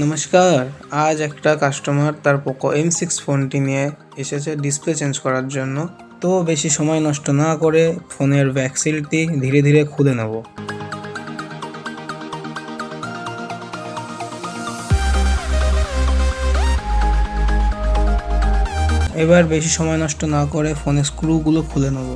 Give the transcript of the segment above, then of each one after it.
নমস্কার। আজ একটা কাস্টমার তার পোকো M6 ফোনটি নিয়ে এসেছে ডিসপ্লে চেঞ্জ করার জন্য। তো বেশি সময় নষ্ট না করে ফোনের ব্যাক সিলটি ধীরে ধীরে খুলে নেব। এবার বেশি সময় নষ্ট না করে ফোনের স্ক্রুগুলো খুলে নেব।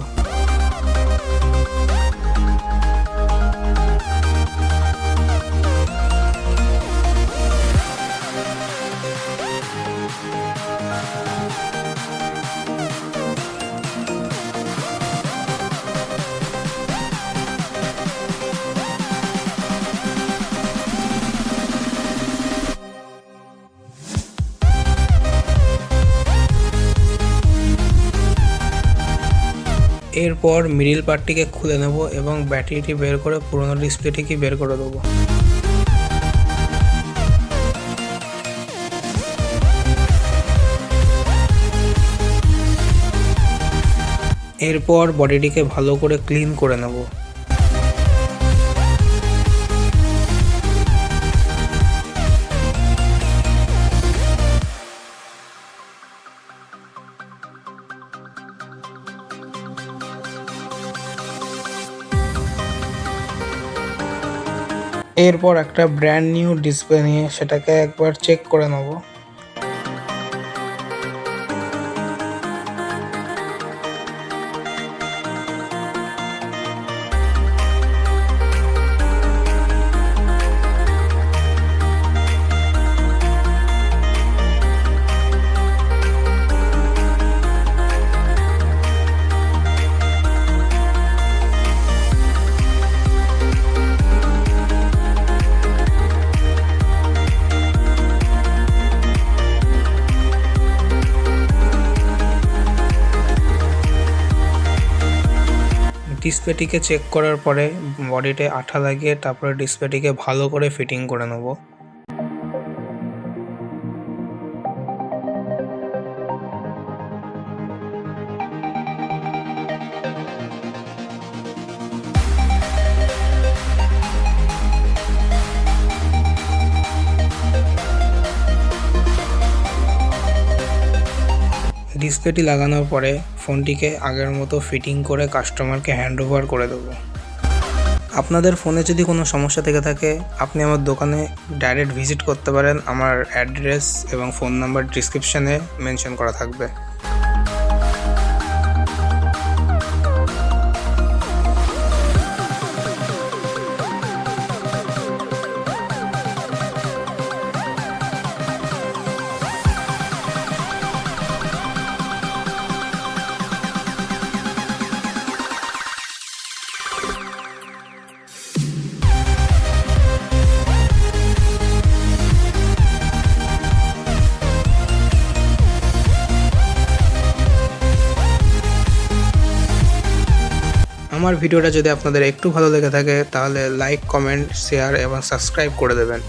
এরপর মিডল পার্টটিকে খুলে নেব এবং ব্যাটারিটি বের করে পুরোনো ডিসপ্লেটিকে বের করে দেবো। এরপর বডিটিকে ভালো করে ক্লিন করে নেব। এরপর একটা ব্র্যান্ড নিউ ডিসপ্লে নিয়ে সেটাকে একবার চেক করে নেব। ডিসপ্লেটিকে চেক করার পরে বডিতে আঠা লাগিয়ে তারপরে ডিসপ্লেটিকে ভালো করে ফিটিং করে নেব। ডিসপ্লেটি লাগানোর পরে ফোনটিকে আগের মতো ফিটিং করে কাস্টমারকে হ্যান্ড ওভার করে দেবো। আপনাদের ফোনে যদি কোনো সমস্যা থেকে থাকে আপনি আমার দোকানে ডাইরেক্ট ভিজিট করতে পারেন। আমার অ্যাড্রেস এবং ফোন নাম্বার ডিসক্রিপশানে মেনশন করা থাকবে। আমার ভিডিওটা যদি আপনাদের একটু ভালো লেগে থাকে তাহলে লাইক, কমেন্ট, শেয়ার এবং সাবস্ক্রাইব করে দেবেন।